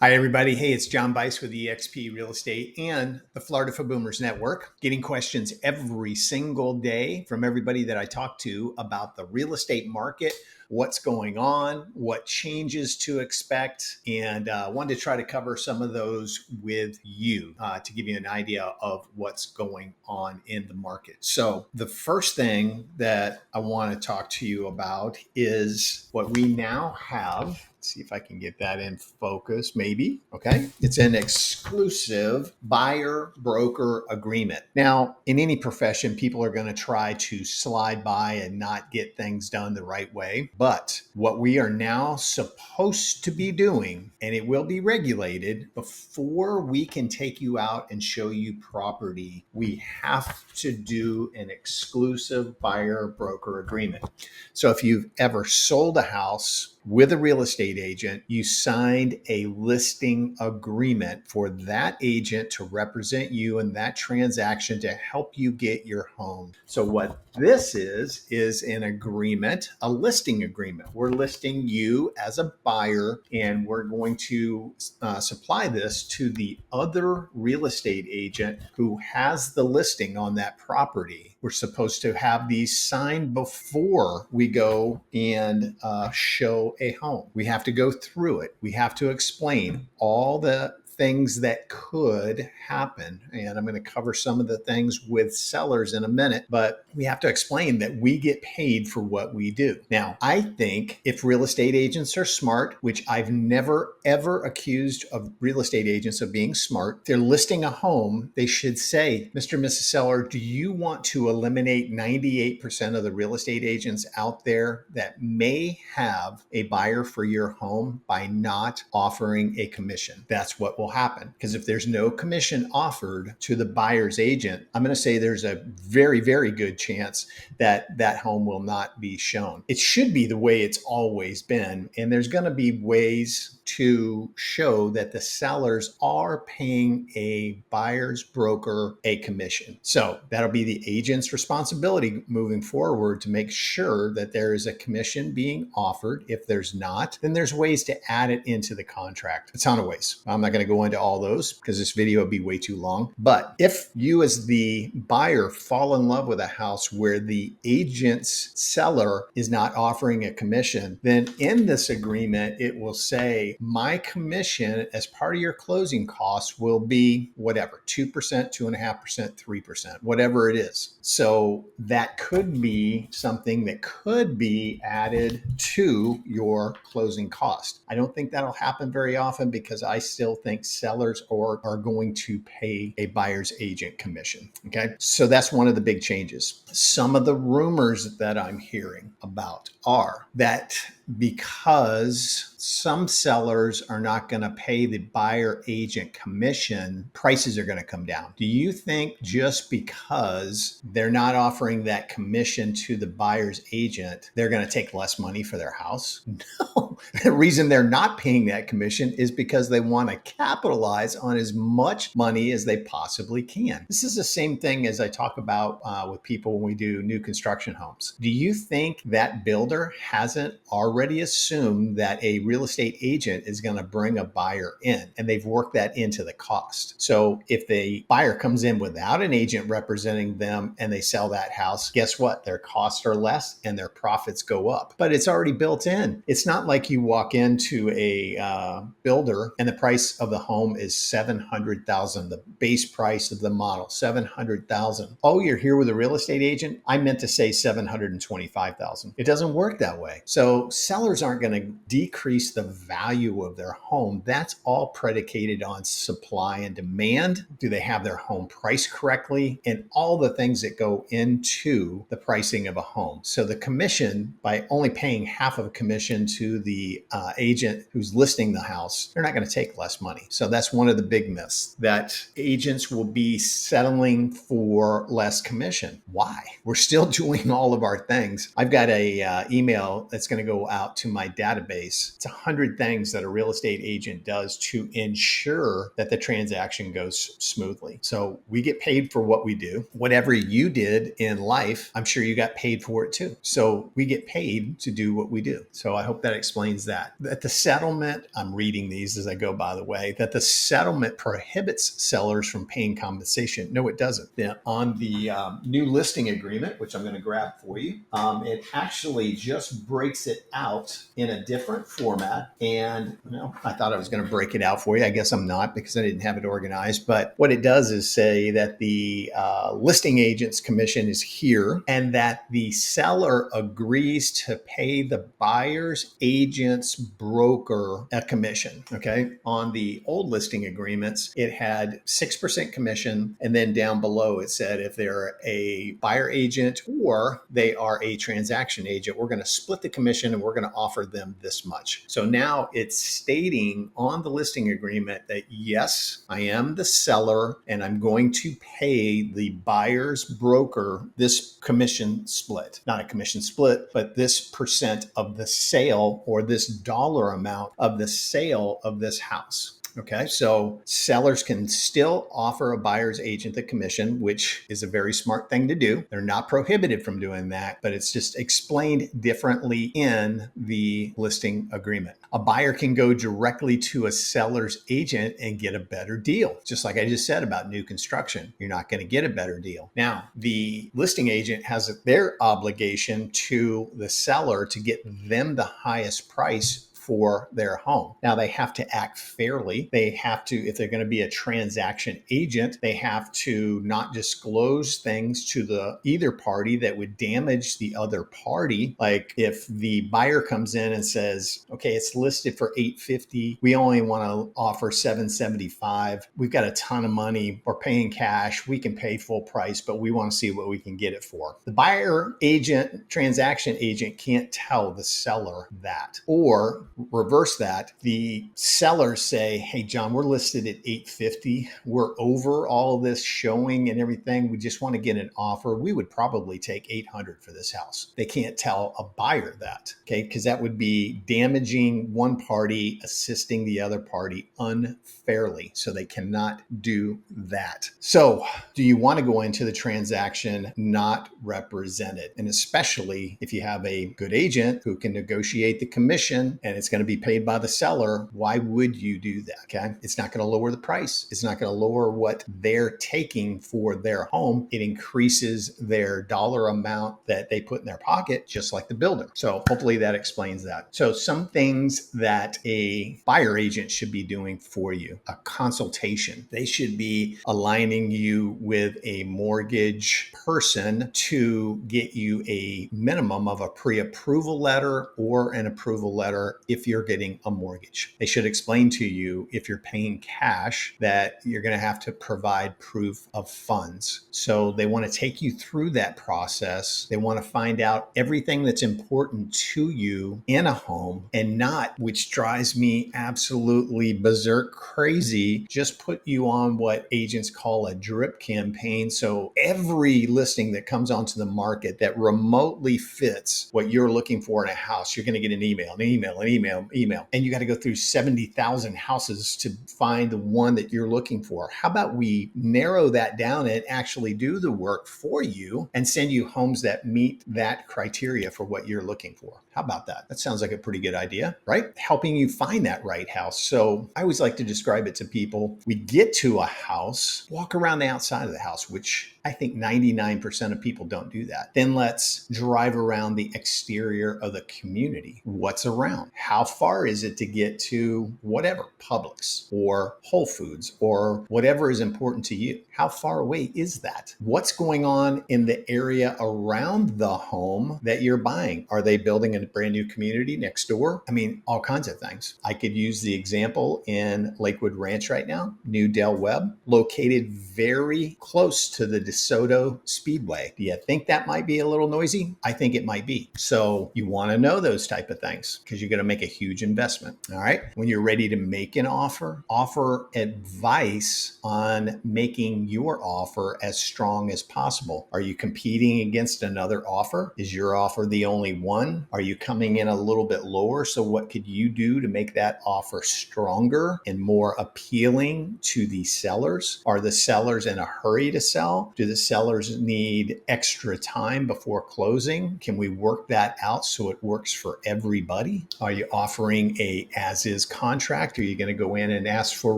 Hi, everybody. Hey, it's John Bice with eXp Real Estate and the Florida for Boomers Network. Getting questions every single day from everybody that I talk to about the real estate market, what's going on, what changes to expect, and wanted to try to cover some of those with you to give you an idea of what's going on in the market. So the first thing that I want to talk to you about is what we now have. Let's see if I can get that in focus, maybe. Okay. It's an exclusive buyer broker agreement. Now, in any profession, people are going to try to slide by and not get things done the right way. But what we are now supposed to be doing, and it will be regulated before we can take you out and show you property, we have to do an exclusive buyer broker agreement. So if you've ever sold a house with a real estate agent, you signed a listing agreement for that agent to represent you in that transaction to help you get your home. So what this is an agreement, a listing agreement. We're listing you as a buyer, and we're going to supply this to the other real estate agent who has the listing on that property. We're supposed to have these signed before we go and show a home. We have to go through it. We have to explain all the things that could happen. And I'm going to cover some of the things with sellers in a minute, but we have to explain that we get paid for what we do. Now, I think if real estate agents are smart, which I've never, ever accused of real estate agents of being smart, they're listing a home, they should say, Mr. and Mrs. Seller, do you want to eliminate 98% of the real estate agents out there that may have a buyer for your home by not offering a commission? That's what will happen. Because if there's no commission offered to the buyer's agent, I'm going to say there's a very, very good chance that that home will not be shown. It should be the way it's always been. And there's going to be ways to show that the sellers are paying a buyer's broker a commission. So that'll be the agent's responsibility moving forward to make sure that there is a commission being offered. If there's not, then there's ways to add it into the contract. A ton of ways. I'm not going to go into all those because this video would be way too long. But if you as the buyer fall in love with a house where the agent's seller is not offering a commission, then in this agreement, it will say, my commission as part of your closing costs will be whatever, 2%, 2.5%, 3%, whatever it is. So that could be something that could be added to your closing cost. I don't think that'll happen very often because I still think sellers are going to pay a buyer's agent commission. Okay. So that's one of the big changes. Some of the rumors that I'm hearing about are that because some sellers are not going to pay the buyer agent commission, prices are going to come down. Do you think just because they're not offering that commission to the buyer's agent, they're going to take less money for their house? No. The reason they're not paying that commission is because they want to capitalize on as much money as they possibly can. This is the same thing as I talk about with people when we do new construction homes. Do you think that builder hasn't already assumed that a real estate agent is going to bring a buyer in, and they've worked that into the cost? So if the buyer comes in without an agent representing them and they sell that house, guess what? Their costs are less and their profits go up. But it's already built in. It's not like you walk into a builder and the price of the home is $700,000, the base price of the model, $700,000. Oh, you're here with a real estate agent? I meant to say $725,000. It doesn't work that way. So sellers aren't going to decrease the value of their home. That's all predicated on supply and demand. Do they have their home priced correctly? And all the things that go into the pricing of a home. So the commission, by only paying half of a commission to the agent who's listing the house, they're not going to take less money. So that's one of the big myths, that agents will be settling for less commission. Why? We're still doing all of our things. I've got a email that's going to go out to my database. It's 100 things that a real estate agent does to ensure that the transaction goes smoothly. So we get paid for what we do. Whatever you did in life, I'm sure you got paid for it too. So we get paid to do what we do. So I hope that explains that. That the settlement, I'm reading these as I go, by the way, that the settlement prohibits sellers from paying compensation. No, it doesn't. Then on the new listing agreement, which I'm going to grab for you, it actually just breaks it out in a different format. And I thought I was going to break it out for you. I guess I'm not, because I didn't have it organized. But what it does is say that the listing agent's commission is here, and that the seller agrees to pay the buyer's agent's broker a commission. Okay. On the old listing agreements, it had 6% commission. And then down below, it said if they're a buyer agent or they are a transaction agent, we're going to split the commission and we're going to offer them this much. So now it's stating on the listing agreement that, yes, I am the seller and I'm going to pay the buyer's broker this commission split. Not a commission split, but this percent of the sale, or this dollar amount of the sale of this house. Okay, so sellers can still offer a buyer's agent the commission, which is a very smart thing to do. They're not prohibited from doing that, but it's just explained differently in the listing agreement. A buyer can go directly to a seller's agent and get a better deal. Just like I just said about new construction, you're not going to get a better deal. Now, the listing agent has their obligation to the seller to get them the highest price for their home. Now, they have to act fairly. They have to, if they're going to be a transaction agent, they have to not disclose things to the either party that would damage the other party. Like if the buyer comes in and says, okay, it's listed for $850, we only want to offer $775. We've got a ton of money. We're paying cash. We can pay full price, but we want to see what we can get it for. The buyer agent, transaction agent can't tell the seller that. Or reverse that, the sellers say, hey, John, we're listed at $850. We're over all of this showing and everything. We just want to get an offer. We would probably take $800 for this house. They can't tell a buyer that, okay? Because that would be damaging one party, assisting the other party unfairly. So they cannot do that. So do you want to go into the transaction not represented? And especially if you have a good agent who can negotiate the commission and it's going to be paid by the seller, why would you do that? Okay. It's not going to lower the price. It's not going to lower what they're taking for their home. It increases their dollar amount that they put in their pocket, just like the builder. So hopefully that explains that. So some things that a buyer agent should be doing for you: a consultation. They should be aligning you with a mortgage person to get you a minimum of a pre-approval letter or an approval letter if you're getting a mortgage. They should explain to you, if you're paying cash, that you're going to have to provide proof of funds. So they want to take you through that process. They want to find out everything that's important to you in a home, and not, which drives me absolutely berserk crazy, just put you on what agents call a drip campaign. So every listing that comes onto the market that remotely fits what you're looking for in a house, you're going to get an email. And you got to go through 70,000 houses to find the one that you're looking for. How about we narrow that down and actually do the work for you and send you homes that meet that criteria for what you're looking for? How about that? That sounds like a pretty good idea, right? Helping you find that right house. So I always like to describe it to people. We get to a house, walk around the outside of the house, which I think 99% of people don't do that. Then let's drive around the exterior of the community. What's around? How far is it to get to whatever, Publix or Whole Foods or whatever is important to you? How far away is that? What's going on in the area around the home that you're buying? Are they building a brand new community next door? I mean, all kinds of things. I could use the example in Lakewood Ranch right now, New Del Webb, located very close to the DeSoto Speedway. Do you think that might be a little noisy? I think it might be. So you want to know those type of things, because you're going to make make a huge investment. All right. When you're ready to make an offer, offer advice on making your offer as strong as possible. Are you competing against another offer? Is your offer the only one? Are you coming in a little bit lower? So what could you do to make that offer stronger and more appealing to the sellers? Are the sellers in a hurry to sell? Do the sellers need extra time before closing? Can we work that out so it works for everybody? Are you offering a as-is contract? Are you going to go in and ask for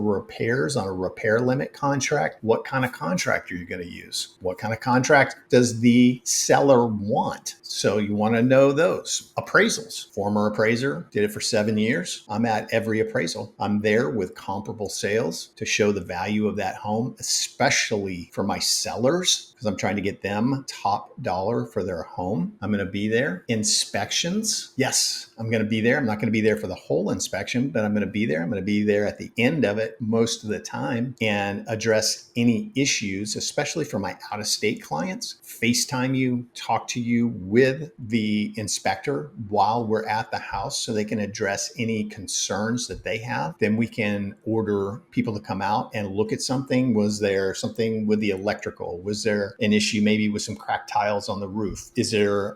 repairs on a repair limit contract? What kind of contract are you going to use? What kind of contract does the seller want? So you want to know those. Appraisals. Former appraiser, did it for 7 years. I'm at every appraisal. I'm there with comparable sales to show the value of that home, especially for my sellers, because I'm trying to get them top dollar for their home. I'm going to be there. Inspections. Yes, I'm going to be there. I'm not going to be there for the whole inspection, but I'm going to be there. I'm going to be there at the end of it most of the time and address any issues, especially for my out-of-state clients. FaceTime you, talk to you with the inspector while we're at the house so they can address any concerns that they have. Then we can order people to come out and look at something. Was there something with the electrical? Was there an issue maybe with some cracked tiles on the roof?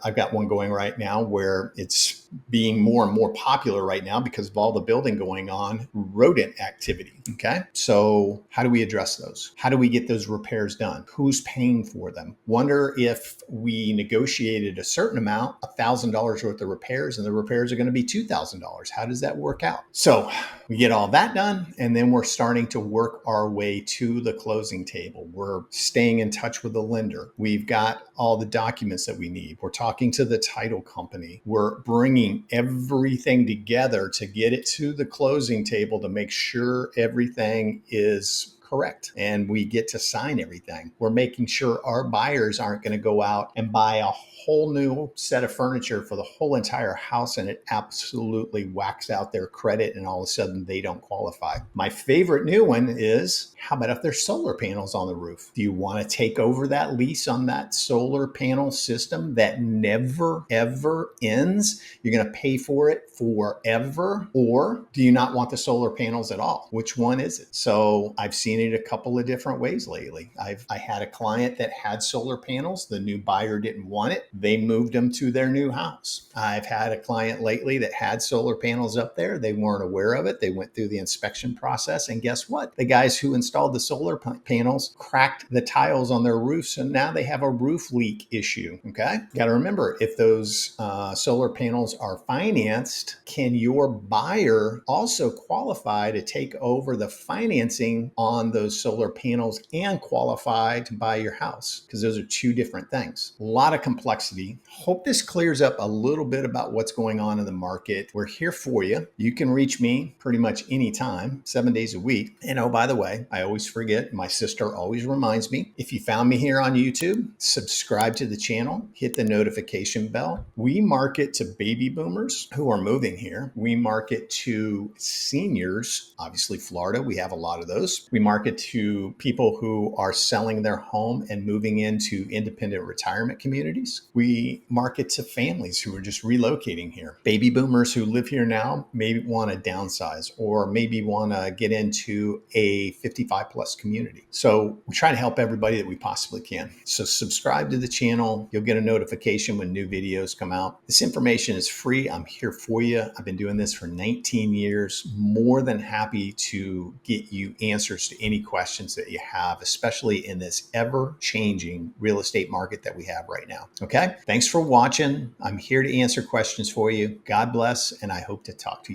I've got one going right now where it's being more and more popular right now because of all the building going on, rodent activity. Okay. So how do we address those? How do we get those repairs done? Who's paying for them? Wonder if we negotiated a certain amount, $1,000 worth of repairs, and the repairs are going to be $2,000. How does that work out? So we get all that done, and then we're starting to work our way to the closing table. We're staying in touch with the lender. We've got all the documents that we need. We're talking to the title company. We're bringing everything together to get it to the closing table to make sure everything is correct and we get to sign everything. We're making sure our buyers aren't going to go out and buy a whole new set of furniture for the whole entire house and it absolutely whacks out their credit and all of a sudden they don't qualify. My favorite new one is, how about if there's solar panels on the roof? Do you want to take over that lease on that solar panel system that never ever ends? You're going to pay for it forever? Or do you not want the solar panels at all? Which one is it? So I've seen it a couple of different ways lately. I had a client that had solar panels. The new buyer didn't want it. They moved them to their new house. I've had a client lately that had solar panels up there. They weren't aware of it. They went through the inspection process. And guess what? The guys who installed the solar panels cracked the tiles on their roofs. And now they have a roof leak issue. Okay. Got to remember, if those solar panels are financed, can your buyer also qualify to take over the financing on those solar panels and qualify to buy your house? Because those are two different things. A lot of complexity. Hope this clears up a little bit about what's going on in the market. We're here for you. You can reach me pretty much anytime, 7 days a week. And oh, by the way, I always forget. My sister always reminds me, if you found me here on YouTube, subscribe to the channel, hit the notification bell. We market to baby boomers who are moving here. We market to seniors, obviously Florida. We have a lot of those. We market to people who are selling their home and moving into independent retirement communities. We market to families who are just relocating here. Baby boomers who live here now maybe want to downsize or maybe want to get into a 55 plus community. So we try to help everybody that we possibly can. So subscribe to the channel. You'll get a notification when new videos come out. This information is free. I'm here for you. I've been doing this for 19 years. More than happy to get you answers to any questions that you have, especially in this ever-changing real estate market that we have right now. Okay? Thanks for watching. I'm here to answer questions for you. God bless, and I hope to talk to you.